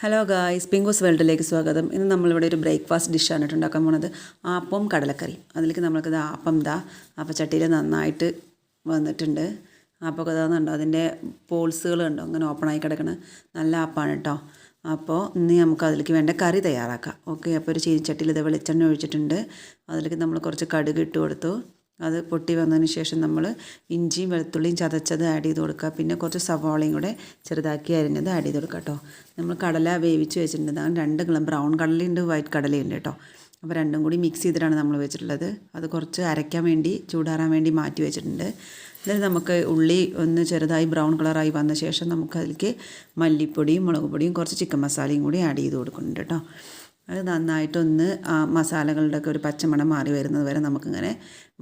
Hello guys, പിങ്കൂസ് വേൾഡിലേക്ക് സ്വാഗതം. ഇന്ന് നമ്മളിവിടെ ഒരു ബ്രേക്ക്ഫാസ്റ്റ് ഡിഷാണ് ഉണ്ടാക്കാൻ പോണത്. ആപ്പവും കടലക്കറിയും. അതിലേക്ക് നമ്മൾക്ക് അപ്പം അപ്പച്ചട്ടിയിൽ നന്നായിട്ട് വന്നിട്ടുണ്ട്. ആപ്പമൊക്കെ ഇതാകുന്നുണ്ടോ, അതിൻ്റെ പോൾസുകൾ ഉണ്ടോ അങ്ങനെ ഓപ്പണായി കിടക്കണം. നല്ല ആപ്പാണ് കേട്ടോ. അപ്പോൾ ഇന്ന് നമുക്ക് അതിലേക്ക് വേണ്ട കറി തയ്യാറാക്കാം. ഓക്കെ, അപ്പോൾ ഒരു ചീനിച്ചട്ടിയിൽ ഇത് വെളിച്ചെണ്ണ ഒഴിച്ചിട്ടുണ്ട്. അതിലേക്ക് നമ്മൾ കുറച്ച് കടുക് ഇട്ട് കൊടുത്തു. അത് പൊട്ടി വന്നതിന് ശേഷം നമ്മൾ ഇഞ്ചിയും വെളുത്തുള്ളിയും ചതച്ചത് ആഡ് ചെയ്ത് കൊടുക്കുക. പിന്നെ കുറച്ച് സവാളയും കൂടെ ചെറുതാക്കി അരിഞ്ഞത് ആഡ് ചെയ്ത് കൊടുക്കുക കേട്ടോ. നമ്മൾ കടല വേവിച്ച് വെച്ചിട്ടുണ്ട്. രണ്ട് ബ്രൗൺ കടലയുണ്ട്, വൈറ്റ് കടലയുണ്ട് കേട്ടോ. അപ്പോൾ രണ്ടും കൂടി മിക്സ് ചെയ്തിട്ടാണ് നമ്മൾ വെച്ചിട്ടുള്ളത്. അത് കുറച്ച് അരയ്ക്കാൻ വേണ്ടി, ചൂടാറാൻ വേണ്ടി മാറ്റി വെച്ചിട്ടുണ്ട്. എന്നിട്ട് നമുക്ക് ഉള്ളി ഒന്ന് ചെറുതായി ബ്രൗൺ കളറായി വന്ന ശേഷം നമുക്കതിലേക്ക് മല്ലിപ്പൊടിയും മുളക് പൊടിയും കുറച്ച് ചിക്കൻ മസാലയും കൂടി ആഡ് ചെയ്ത് കൊടുക്കുന്നുണ്ട് കേട്ടോ. അത് നന്നായിട്ടൊന്ന് മസാലകളുടെയൊക്കെ ഒരു പച്ചമണം മാറി വരുന്നത് വരെ നമുക്കിങ്ങനെ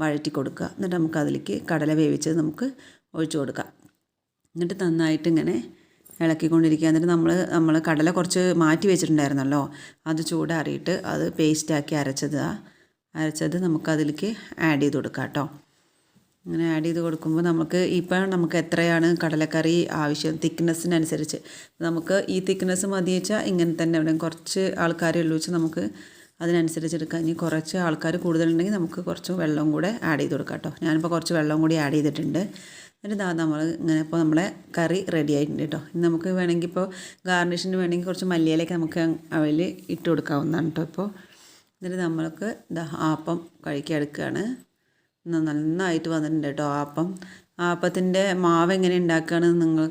വഴറ്റി കൊടുക്കുക. എന്നിട്ട് നമുക്കതിലേക്ക് കടല വേവിച്ചത് നമുക്ക് ഒഴിച്ചു കൊടുക്കാം. എന്നിട്ട് നന്നായിട്ട് ഇങ്ങനെ ഇളക്കിക്കൊണ്ടിരിക്കുക. എന്നിട്ട് നമ്മൾ കടല കുറച്ച് മാറ്റി വെച്ചിട്ടുണ്ടായിരുന്നല്ലോ, അത് ചൂടാറിയിട്ട് അത് പേസ്റ്റാക്കി അരച്ചത് നമുക്കതിലേക്ക് ആഡ് ചെയ്ത് കൊടുക്കാം കേട്ടോ. അങ്ങനെ ആഡ് ചെയ്ത് കൊടുക്കുമ്പോൾ നമുക്ക് എത്രയാണ് കടലക്കറി ആവശ്യം, തിക്നെസ്സിനനുസരിച്ച് നമുക്ക് ഈ തിക്നെസ് മതി വെച്ചാൽ ഇങ്ങനെ തന്നെ ഇവിടെ കുറച്ച് ആൾക്കാരെ ഉള്ളൂ വെച്ചാൽ നമുക്ക് അതിനനുസരിച്ച് എടുക്കാം. ഇനി കുറച്ച് ആൾക്കാർ കൂടുതലുണ്ടെങ്കിൽ നമുക്ക് കുറച്ച് വെള്ളം കൂടെ ആഡ് ചെയ്ത് കൊടുക്കാം കേട്ടോ. ഞാനിപ്പോൾ കുറച്ച് വെള്ളം കൂടി ആഡ് ചെയ്തിട്ടുണ്ട്. എന്നിട്ട് നമ്മൾ ഇങ്ങനെ ഇപ്പോൾ നമ്മളെ കറി റെഡി ആയിട്ടുണ്ട് കേട്ടോ. ഇനി നമുക്ക് വേണമെങ്കിൽ ഇപ്പോൾ ഗാർണിഷിന് വേണമെങ്കിൽ കുറച്ച് മല്ലിയിലേക്ക് നമുക്ക് അവയിൽ ഇട്ട് കൊടുക്കാവുന്നതാണ് കേട്ടോ. ഇപ്പോൾ എന്നിട്ട് നമ്മൾക്ക് ആപ്പം കഴിക്കാൻ എടുക്കുകയാണ്. നന്നായിട്ട് വന്നിട്ടുണ്ട് കേട്ടോ ആപ്പത്തിൻ്റെ മാവ് എങ്ങനെ ഉണ്ടാക്കുകയാണെന്ന് നിങ്ങൾ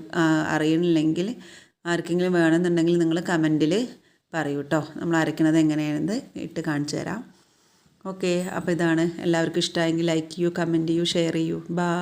അറിയണില്ലെങ്കിൽ, ആർക്കെങ്കിലും വേണമെന്നുണ്ടെങ്കിൽ നിങ്ങൾ കമൻറ്റിൽ പറയൂ കേട്ടോ. നമ്മൾ അരയ്ക്കണത് എങ്ങനെയാണെന്ന് ഇട്ട് കാണിച്ചു തരാം. ഓക്കെ, അപ്പോൾ ഇതാണ്. എല്ലാവർക്കും ഇഷ്ടമായെങ്കിൽ ലൈക്ക് ചെയ്യൂ, കമൻറ്റ് ചെയ്യൂ, ഷെയർ ചെയ്യൂ. ബൈ.